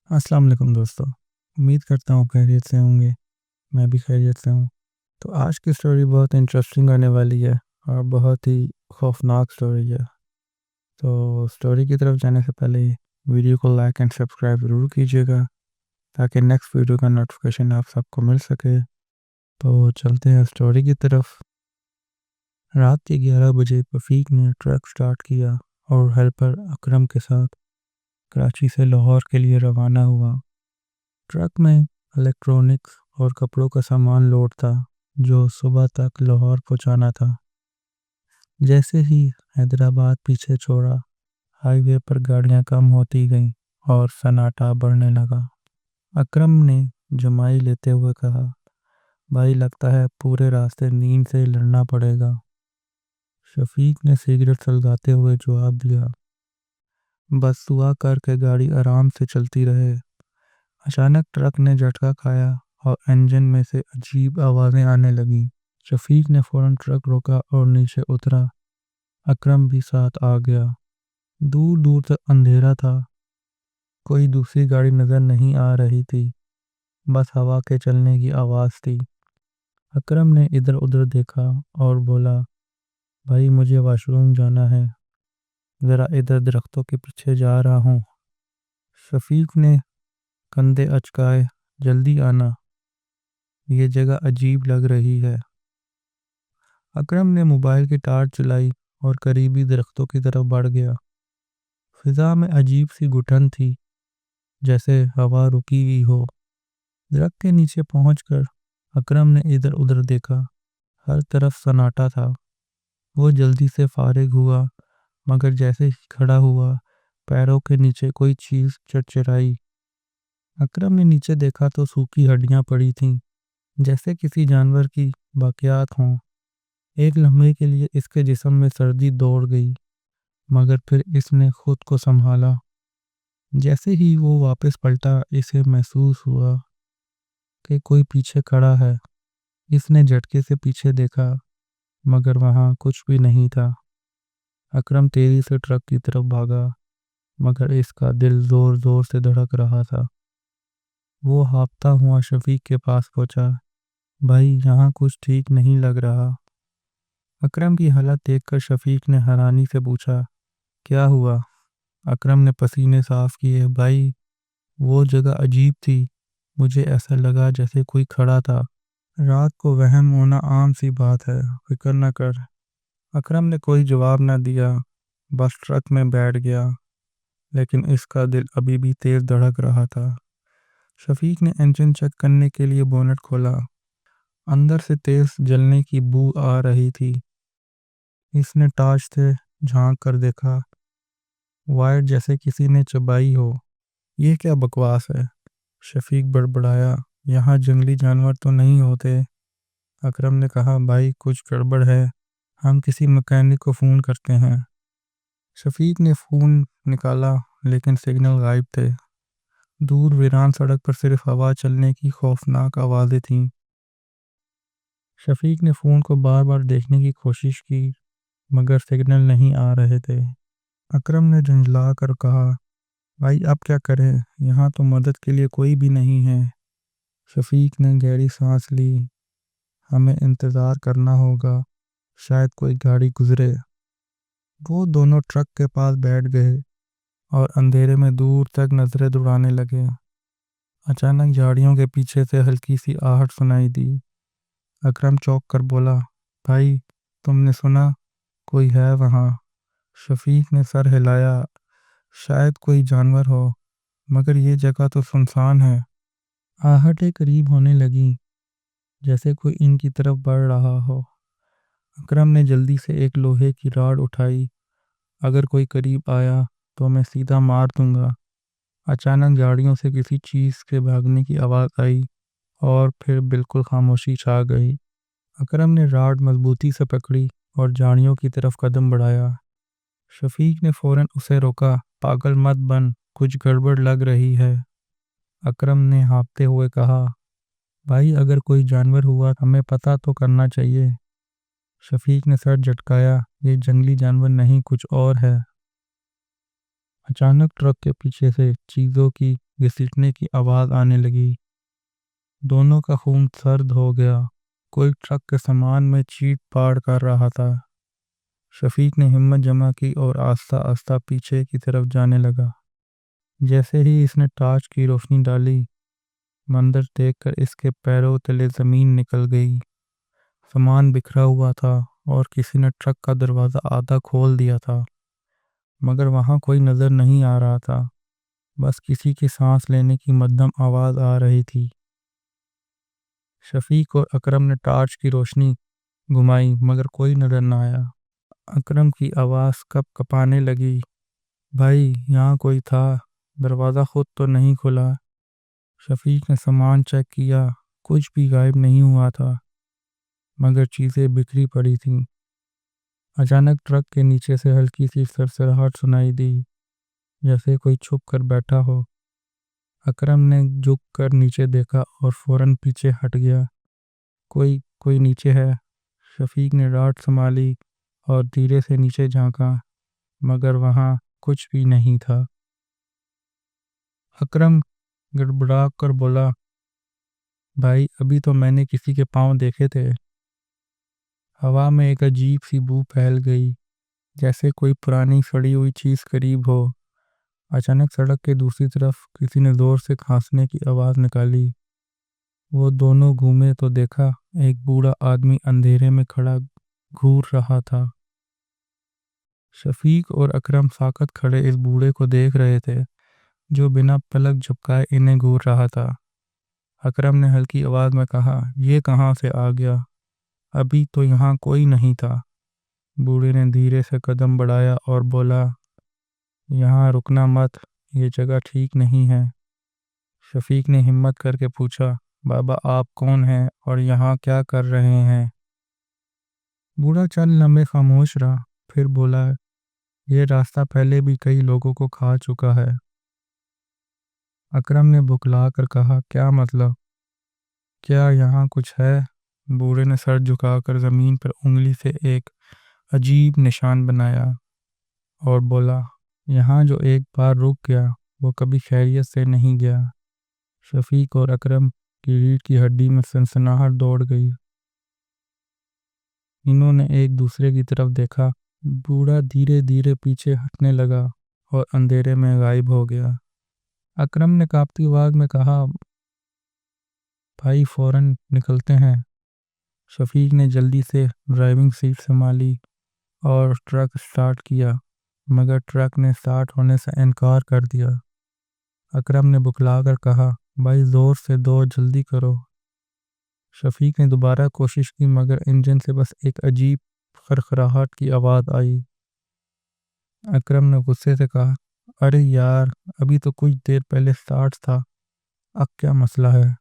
अस्सलाम वालेकुम दोस्तों। उम्मीद करता हूँ खैरियत से होंगे। मैं भी खैरियत से हूँ। तो आज की स्टोरी बहुत इंटरेस्टिंग होने वाली है और बहुत ही खौफनाक स्टोरी है। तो स्टोरी की तरफ जाने से पहले वीडियो को लाइक एंड सब्सक्राइब ज़रूर कीजिएगा ताकि नेक्स्ट वीडियो का नोटिफिकेशन आप सबको मिल सके। तो चलते हैं स्टोरी की तरफ। रात के 11 बजे रफ़ीक ने ट्रक स्टार्ट किया और हेल्पर अकरम के साथ कराची से लाहौर के लिए रवाना हुआ। ट्रक में इलेक्ट्रॉनिक्स और कपड़ों का सामान लोड था जो सुबह तक लाहौर पहुंचाना था। जैसे ही हैदराबाद पीछे छोड़ा, हाईवे पर गाड़ियां कम होती गईं और सन्नाटा बढ़ने लगा। अकरम ने जमाई लेते हुए कहा, भाई लगता है पूरे रास्ते नींद से लड़ना पड़ेगा। शफीक ने सिगरेट सलगाते हुए जवाब दिया, बस दुआ कर के गाड़ी आराम से चलती रहे। अचानक ट्रक ने झटका खाया और इंजन में से अजीब आवाज़ें आने लगीं। शफीक ने फौरन ट्रक रोका और नीचे उतरा। अकरम भी साथ आ गया। दूर दूर तक अंधेरा था। कोई दूसरी गाड़ी नज़र नहीं आ रही थी, बस हवा के चलने की आवाज़ थी। अकरम ने इधर उधर देखा और बोला, भाई मुझे वॉशरूम जाना है, ज़रा इधर दरख्तों के पीछे जा रहा हूँ। शफीक ने कंधे अचकाए, जल्दी आना, ये जगह अजीब लग रही है। अकरम ने मोबाइल की टार्च चलाई और करीबी दरख्तों की तरफ बढ़ गया। फिजा में अजीब सी घुटन थी, जैसे हवा रुकी हुई हो। दरख्त के नीचे पहुंचकर अकरम ने इधर उधर देखा। हर तरफ सन्नाटा था। वो जल्दी से फारिग हुआ, मगर जैसे ही खड़ा हुआ, पैरों के नीचे कोई चीज़ चरचराई। अकरम ने नीचे देखा तो सूखी हड्डियां पड़ी थीं, जैसे किसी जानवर की बाकियात हों। एक लम्हे के लिए इसके जिस्म में सर्दी दौड़ गई, मगर फिर इसने खुद को संभाला। जैसे ही वो वापस पलटा, इसे महसूस हुआ कि कोई पीछे खड़ा है। इसने झटके से पीछे देखा, मगर वहाँ कुछ भी नहीं था। अकरम तेजी से ट्रक की तरफ भागा, मगर इसका दिल ज़ोर ज़ोर से धड़क रहा था। वो हाँफता हुआ शफीक के पास पहुंचा। भाई यहाँ कुछ ठीक नहीं लग रहा। अकरम की हालत देखकर शफीक ने हैरानी से पूछा, क्या हुआ? अकरम ने पसीने साफ किए। भाई वो जगह अजीब थी, मुझे ऐसा लगा जैसे कोई खड़ा था। रात को वहम होना आम सी बात है, फिक्र न कर। अकरम ने कोई जवाब न दिया, बस ट्रक में बैठ गया, लेकिन इसका दिल अभी भी तेज धड़क रहा था। शफीक ने इंजन चेक करने के लिए बोनट खोला। अंदर से तेज जलने की बू आ रही थी। इसने टार्च से झांक कर देखा, वायर जैसे किसी ने चबाई हो। ये क्या बकवास है? शफीक बड़बड़ाया, यहाँ जंगली जानवर तो नहीं होते। अकरम ने कहा, भाई कुछ गड़बड़ है, हम किसी मैकेनिक को फ़ोन करते हैं। शफीक ने फ़ोन निकाला, लेकिन सिग्नल गायब थे। दूर वीरान सड़क पर सिर्फ हवा चलने की खौफनाक आवाज़ें थीं। शफीक ने फ़ोन को बार बार देखने की कोशिश की, मगर सिग्नल नहीं आ रहे थे। अकरम ने झंझला कर कहा, भाई अब क्या करें, यहाँ तो मदद के लिए कोई भी नहीं है। शफीक ने गहरी सांस ली। हमें इंतज़ार करना होगा, शायद कोई गाड़ी गुजरे। वो दोनों ट्रक के पास बैठ गए और अंधेरे में दूर तक नज़रें दौड़ाने लगे। अचानक झाड़ियों के पीछे से हल्की सी आहट सुनाई दी। अकरम चौंक कर बोला, भाई तुमने सुना? कोई है वहाँ? शफीक ने सर हिलाया। शायद कोई जानवर हो, मगर ये जगह तो सुनसान है। आहटें करीब होने लगी, जैसे कोई इनकी तरफ बढ़ रहा हो। अकरम ने जल्दी से एक लोहे की रॉड उठाई। अगर कोई करीब आया तो मैं सीधा मार दूंगा। अचानक झाड़ियों से किसी चीज़ के भागने की आवाज़ आई और फिर बिल्कुल खामोशी छा गई। अकरम ने रॉड मजबूती से पकड़ी और झाड़ियों की तरफ कदम बढ़ाया। शफीक ने फौरन उसे रोका। पागल मत बन, कुछ गड़बड़ लग रही है। अकरम ने हाँफते हुए कहा, भाई अगर कोई जानवर हुआ हमें पता तो करना चाहिए। शफीक ने सर झटकाया, ये जंगली जानवर नहीं कुछ और है। अचानक ट्रक के पीछे से चीज़ों की घसीटने की आवाज़ आने लगी। दोनों का खून सर्द हो गया। कोई ट्रक के सामान में चीट फाड़ कर रहा था। शफीक ने हिम्मत जमा की और आस्ता आस्ता पीछे की तरफ जाने लगा। जैसे ही इसने टॉर्च की रोशनी डाली, मंदिर देखकर इसके पैरों तले ज़मीन निकल गई। सामान बिखरा हुआ था और किसी ने ट्रक का दरवाज़ा आधा खोल दिया था, मगर वहाँ कोई नज़र नहीं आ रहा था। बस किसी की सांस लेने की मध्यम आवाज़ आ रही थी। शफीक और अकरम ने टॉर्च की रोशनी घुमाई, मगर कोई नज़र न आया। अकरम की आवाज़ कप कपाने लगी, भाई यहाँ कोई था, दरवाज़ा खुद तो नहीं खुला। शफीक ने सामान चेक किया, कुछ भी गायब नहीं हुआ था, मगर चीज़ें बिखरी पड़ी थीं। अचानक ट्रक के नीचे से हल्की सी सरसराहट सुनाई दी, जैसे कोई छुप कर बैठा हो। अकरम ने झुक कर नीचे देखा और फौरन पीछे हट गया। कोई कोई नीचे है। शफीक ने राड संभाली और धीरे से नीचे झांका, मगर वहाँ कुछ भी नहीं था। अकरम गड़बड़ा कर बोला, भाई अभी तो मैंने किसी के पाँव देखे थे। हवा में एक अजीब सी बू फैल गई, जैसे कोई पुरानी सड़ी हुई चीज़ करीब हो। अचानक सड़क के दूसरी तरफ किसी ने ज़ोर से खांसने की आवाज़ निकाली। वो दोनों घूमे तो देखा एक बूढ़ा आदमी अंधेरे में खड़ा घूर रहा था। शफीक और अकरम साकत खड़े इस बूढ़े को देख रहे थे, जो बिना पलक झपकाए इन्हें घूर रहा था। अकरम ने हल्की आवाज़ में कहा, ये कहाँ से आ गया? अभी तो यहाँ कोई नहीं था। बूढ़े ने धीरे से कदम बढ़ाया और बोला, यहाँ रुकना मत, ये जगह ठीक नहीं है। शफीक ने हिम्मत करके पूछा, बाबा आप कौन हैं और यहाँ क्या कर रहे हैं? बूढ़ा चंद लम्हे खामोश रहा, फिर बोला, ये रास्ता पहले भी कई लोगों को खा चुका है। अकरम ने बुकला कर कहा, क्या मतलब? क्या यहाँ कुछ है? बूढ़े ने सर झुकाकर ज़मीन पर उंगली से एक अजीब निशान बनाया और बोला, यहाँ जो एक बार रुक गया वो कभी खैरियत से नहीं गया। शफीक और अकरम की रीढ़ की हड्डी में सनसनाहट दौड़ गई। इन्होंने एक दूसरे की तरफ देखा। बूढ़ा धीरे धीरे पीछे हटने लगा और अंधेरे में गायब हो गया। अकरम ने कांपती आवाज़ में कहा, भाई फ़ौरन निकलते हैं। शफीक ने जल्दी से ड्राइविंग सीट संभाली और ट्रक स्टार्ट किया, मगर ट्रक ने स्टार्ट होने से इनकार कर दिया। अकरम ने बुकलाकर कहा, भाई ज़ोर से दो, जल्दी करो। शफीक ने दोबारा कोशिश की, मगर इंजन से बस एक अजीब खरखराहट की आवाज़ आई। अकरम ने गुस्से से कहा, अरे यार, अभी तो कुछ देर पहले स्टार्ट था, अब क्या मसला है?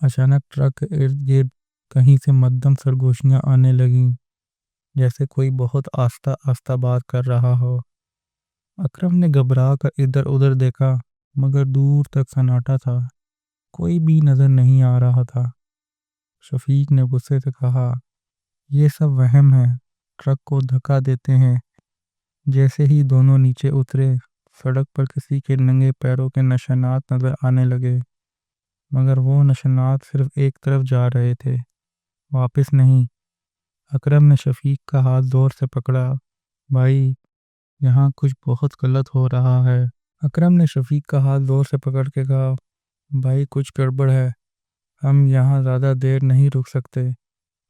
अचानक ट्रक के इर्द गिर्द कहीं से मध्यम सरगोशियाँ आने लगीं, जैसे कोई बहुत आस्ता आस्ता बात कर रहा हो। अकरम ने घबरा कर इधर उधर देखा, मगर दूर तक सन्नाटा था, कोई भी नज़र नहीं आ रहा था। शफीक ने गुस्से से कहा, ये सब वहम है, ट्रक को धक्का देते हैं। जैसे ही दोनों नीचे उतरे, सड़क पर किसी के नंगे पैरों के निशानात नज़र आने लगे, मगर वो निशानात सिर्फ एक तरफ जा रहे थे, वापस नहीं। अकरम ने शफीक का हाथ ज़ोर से पकड़ा, भाई यहाँ कुछ बहुत गलत हो रहा है। अकरम ने शफीक का हाथ ज़ोर से पकड़ के कहा, भाई कुछ गड़बड़ है, हम यहाँ ज़्यादा देर नहीं रुक सकते।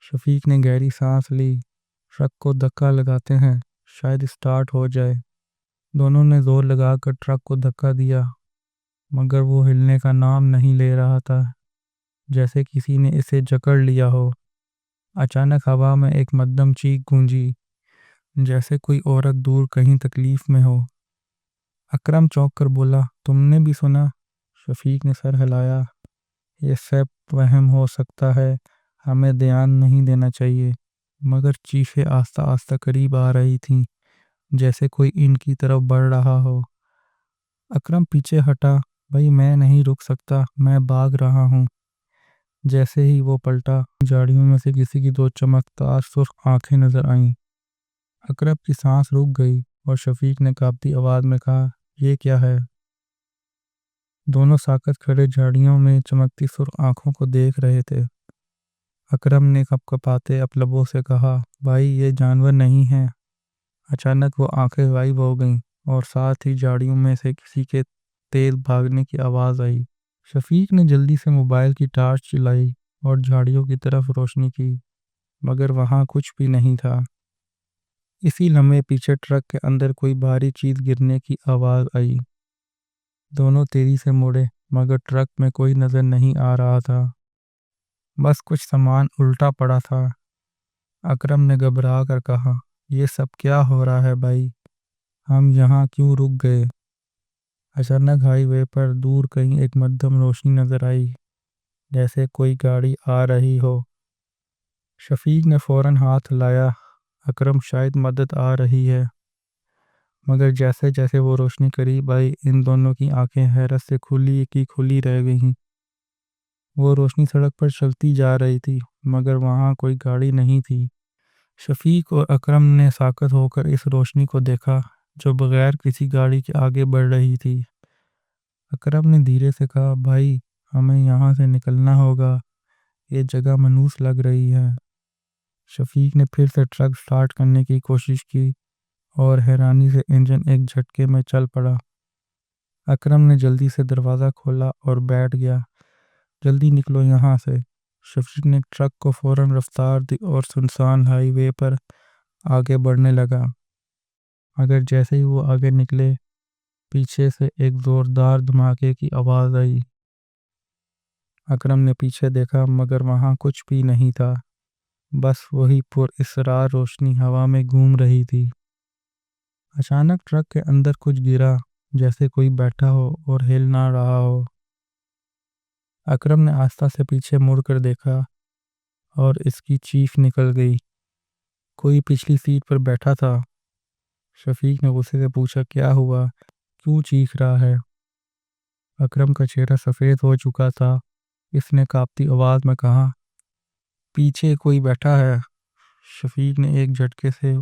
शफीक ने गहरी सांस ली। ट्रक को धक्का लगाते हैं, शायद स्टार्ट हो जाए। दोनों ने जोर लगाकर ट्रक को धक्का दिया, मगर वो हिलने का नाम नहीं ले रहा था, जैसे किसी ने इसे जकड़ लिया हो। अचानक हवा में एक मध्यम चीख गूंजी, जैसे कोई औरत दूर कहीं तकलीफ में हो। अकरम चौंक कर बोला, तुमने भी सुना? शफीक ने सर हिलाया, ये सब वहम हो सकता है, हमें ध्यान नहीं देना चाहिए। मगर चीखें आस्ता आस्ता करीब आ रही थीं, जैसे कोई इनकी तरफ बढ़ रहा हो। अकरम पीछे हटा, भाई मैं नहीं रुक सकता, मैं भाग रहा हूँ। जैसे ही वो पलटा, झाड़ियों में से किसी की दो चमकदार सुर्ख आंखें नजर आईं। अकरम की सांस रुक गई और शफीक ने कांपती आवाज़ में कहा, ये क्या है? دونوں ساکت کھڑے جھاڑیوں میں چمکتی سرخ آنکھوں کو دیکھ رہے تھے۔ اکرم نے کپکپاتے اپ لبوں سے کہا، بھائی یہ جانور نہیں ہے۔ اچانک وہ آنکھیں غائب ہو گئیں اور ساتھ ہی جھاڑیوں میں سے کسی کے تیز بھاگنے کی آواز آئی۔ شفیق نے جلدی سے موبائل کی ٹارچ چلائی اور جھاڑیوں کی طرف روشنی کی، مگر وہاں کچھ بھی نہیں تھا۔ اسی لمحے پیچھے ٹرک کے اندر کوئی بھاری چیز گرنے کی آواز آئی۔ دونوں تیزی سے مڑے، مگر ٹرک میں کوئی نظر نہیں آ رہا تھا، بس کچھ سامان الٹا پڑا تھا۔ اکرم نے گھبرا کر کہا، یہ سب کیا ہو رہا ہے بھائی؟ ہم یہاں کیوں رک گئے؟ اچانک ہائی وے پر دور کہیں ایک مدھم روشنی نظر آئی، جیسے کوئی گاڑی آ رہی ہو۔ شفیق نے فوراً ہاتھ ہلایا، اکرم شاید مدد آ رہی ہے۔ مگر جیسے جیسے وہ روشنی قریب آئی، ان دونوں کی آنکھیں حیرت سے کھلی کی کھلی رہ گئیں۔ وہ روشنی سڑک پر چلتی جا رہی تھی، مگر وہاں کوئی گاڑی نہیں تھی۔ شفیق اور اکرم نے ساکت ہو کر اس روشنی کو دیکھا جو بغیر کسی گاڑی کے آگے بڑھ رہی تھی۔ اکرم نے دھیرے سے کہا، بھائی ہمیں یہاں سے نکلنا ہوگا، یہ جگہ منحوس لگ رہی ہے۔ شفیق نے پھر سے ٹرک سٹارٹ کرنے کی کوشش کی اور حیرانی سے انجن ایک جھٹکے میں چل پڑا۔ اکرم نے جلدی سے دروازہ کھولا اور بیٹھ گیا۔ جلدی نکلو یہاں سے۔ شفیق نے ٹرک کو فوراً رفتار دی اور سنسان ہائی وے پر آگے بڑھنے لگا۔ مگر جیسے ہی وہ آگے نکلے، پیچھے سے ایک زوردار دھماکے کی آواز آئی۔ اکرم نے پیچھے دیکھا، مگر وہاں کچھ بھی نہیں تھا، بس وہی پر اسرار روشنی ہوا میں گھوم رہی تھی۔ اچانک ٹرک کے اندر کچھ گرا، جیسے کوئی بیٹھا ہو اور ہل نہ رہا ہو۔ اکرم نے آہستہ سے پیچھے مڑ کر دیکھا اور اس کی چیخ نکل گئی۔ کوئی پچھلی سیٹ پر بیٹھا تھا۔ شفیق نے غصے سے پوچھا، کیا ہوا؟ کیوں چیخ رہا ہے؟ اکرم کا چہرہ سفید ہو چکا تھا۔ اس نے کانپتی آواز میں کہا، پیچھے کوئی بیٹھا ہے۔ شفیق نے ایک جھٹکے سے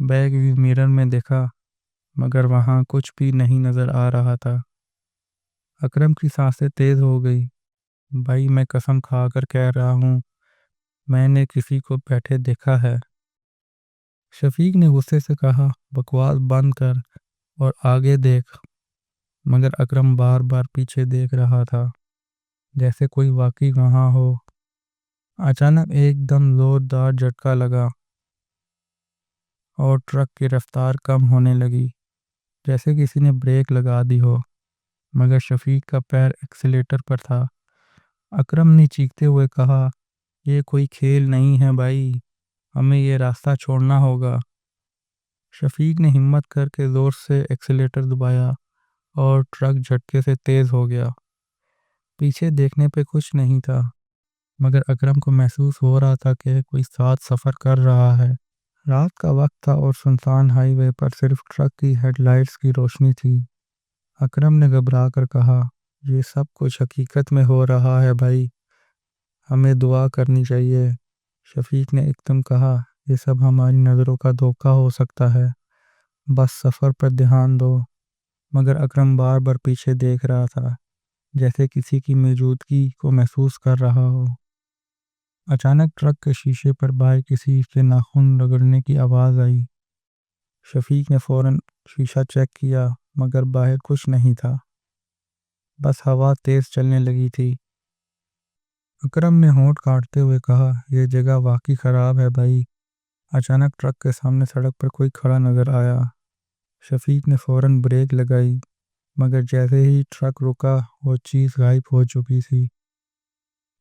بیک ویو مرر میں دیکھا، مگر وہاں کچھ بھی نہیں نظر آ رہا تھا۔ اکرم کی سانسیں تیز ہو گئی۔ بھائی میں قسم کھا کر کہہ رہا ہوں، میں نے کسی کو بیٹھے دیکھا ہے۔ شفیق نے غصے سے کہا، بکواس بند کر اور آگے دیکھ۔ مگر اکرم بار بار پیچھے دیکھ رہا تھا، جیسے کوئی واقعی وہاں ہو۔ اچانک ایک دم زوردار جھٹکا لگا اور ٹرک کی رفتار کم ہونے لگی، جیسے کسی نے بریک لگا دی ہو، مگر شفیق کا پیر ایکسیلیٹر پر تھا۔ اکرم نے چیختے ہوئے کہا، یہ کوئی کھیل نہیں ہے بھائی، ہمیں یہ راستہ چھوڑنا ہوگا۔ شفیق نے ہمت کر کے زور سے ایکسیلیٹر دبایا اور ٹرک جھٹکے سے تیز ہو گیا۔ پیچھے دیکھنے پہ کچھ نہیں تھا، مگر اکرم کو محسوس ہو رہا تھا کہ کوئی ساتھ سفر کر رہا ہے۔ رات کا وقت تھا اور سنسان ہائی وے پر صرف ٹرک کی ہیڈ لائٹس کی روشنی تھی۔ اکرم نے گھبرا کر کہا، یہ سب کچھ حقیقت میں ہو رہا ہے بھائی، ہمیں دعا کرنی چاہیے۔ شفیق نے ایک دم کہا، یہ سب ہماری نظروں کا دھوکہ ہو سکتا ہے، بس سفر پر دھیان دو۔ مگر اکرم بار بار پیچھے دیکھ رہا تھا، جیسے کسی کی موجودگی کو محسوس کر رہا ہو۔ اچانک ٹرک کے شیشے پر باہر کسی کے ناخن رگڑنے کی آواز آئی۔ شفیق نے فوراً شیشہ چیک کیا، مگر باہر کچھ نہیں تھا، بس ہوا تیز چلنے لگی تھی۔ اکرم نے ہونٹ کاٹتے ہوئے کہا، یہ جگہ واقعی خراب ہے بھائی۔ اچانک ٹرک کے سامنے سڑک پر کوئی کھڑا نظر آیا۔ شفیق نے فوراً بریک لگائی، مگر جیسے ہی ٹرک رکا وہ چیز غائب ہو چکی تھی۔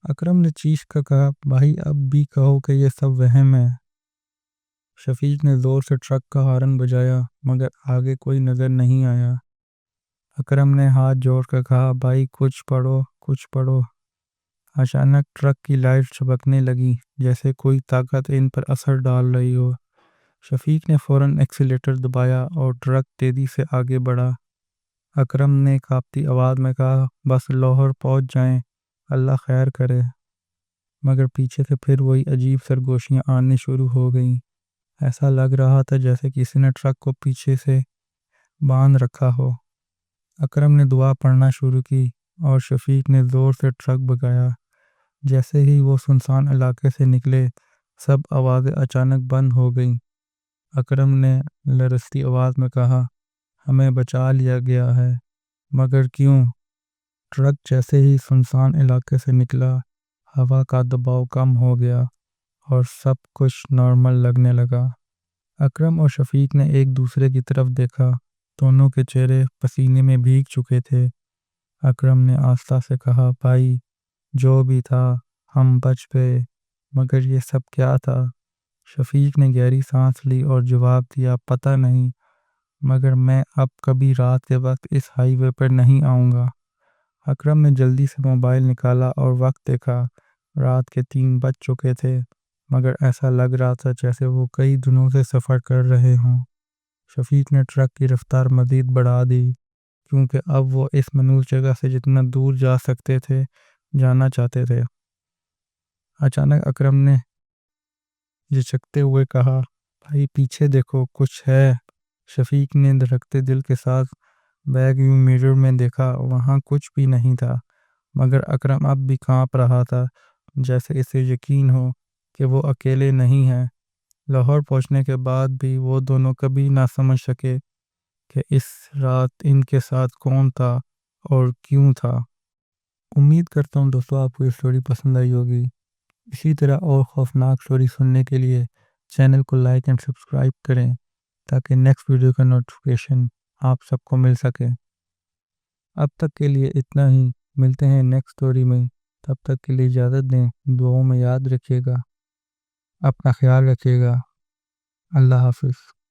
اکرم نے چیخ کر کہا، بھائی اب بھی کہو کہ یہ سب وہم ہے۔ شفیق نے زور سے ٹرک کا ہارن بجایا، مگر آگے کوئی نظر نہیں آیا۔ اکرم نے ہاتھ جوڑ کر کہا، بھائی کچھ پڑھو، کچھ پڑھو۔ اچانک ٹرک کی لائٹ چمکنے لگی، جیسے کوئی طاقت ان پر اثر ڈال رہی ہو۔ شفیق نے فوراً ایکسیلیٹر دبایا اور ٹرک تیزی سے آگے بڑھا۔ اکرم نے کانپتی آواز میں کہا، بس لاہور پہنچ جائیں، اللہ خیر کرے۔ مگر پیچھے سے پھر وہی عجیب سرگوشیاں آنی شروع ہو گئیں۔ ایسا لگ رہا تھا جیسے کسی نے ٹرک کو پیچھے سے باندھ رکھا ہو۔ اکرم نے دعا پڑھنا شروع کی اور شفیق نے زور سے ٹرک بھگایا۔ جیسے ہی وہ سنسان علاقے سے نکلے سب آوازیں اچانک بند ہو گئیں۔ اکرم نے لرزتی آواز میں کہا، ہمیں بچا لیا گیا ہے، مگر کیوں؟ ٹرک جیسے ہی سنسان علاقے سے نکلا ہوا کا دباؤ کم ہو گیا اور سب کچھ نارمل لگنے لگا۔ اکرم اور شفیق نے ایک دوسرے کی طرف دیکھا، دونوں کے چہرے پسینے میں بھیگ چکے تھے۔ اکرم نے آہستہ سے کہا، بھائی جو بھی تھا ہم بچ گئے، مگر یہ سب کیا تھا؟ شفیق نے گہری سانس لی اور جواب دیا، پتہ نہیں، مگر میں اب کبھی رات کے وقت اس ہائی وے پر نہیں آؤں گا۔ اکرم نے جلدی سے موبائل نکالا اور وقت دیکھا۔ رات کے 3 بج چکے تھے، مگر ایسا لگ رہا تھا جیسے وہ کئی دنوں سے سفر کر رہے ہوں۔ شفیق نے ٹرک کی رفتار مزید بڑھا دی، کیونکہ اب وہ اس منحوس جگہ سے جتنا دور جا سکتے تھے جانا چاہتے تھے۔ اچانک اکرم نے جھجکتے ہوئے کہا، بھائی پیچھے دیکھو، کچھ ہے۔ شفیق نے دھڑکتے دل کے ساتھ بیک ویو میرر میں دیکھا، وہاں کچھ بھی نہیں تھا، مگر اکرم اب بھی کانپ رہا تھا، جیسے اسے یقین ہو کہ وہ اکیلے نہیں ہیں۔ لاہور پہنچنے کے بعد بھی وہ دونوں کبھی نہ سمجھ سکے کہ اس رات ان کے ساتھ کون تھا اور کیوں تھا۔ امید کرتا ہوں دوستوں آپ کو یہ سٹوری پسند آئی ہوگی۔ اسی طرح اور خوفناک سٹوری سننے کے لیے چینل کو لائک اینڈ سبسکرائب کریں تاکہ نیکسٹ ویڈیو کا نوٹیفیکیشن آپ سب کو مل سکے۔ اب تک کے لیے اتنا ہی، ملتے ہیں نیکسٹ سٹوری میں، تب تک کے لیے اجازت دیں، دعاؤں میں یاد رکھیے گا، اپنا خیال رکھیے گا، اللہ حافظ۔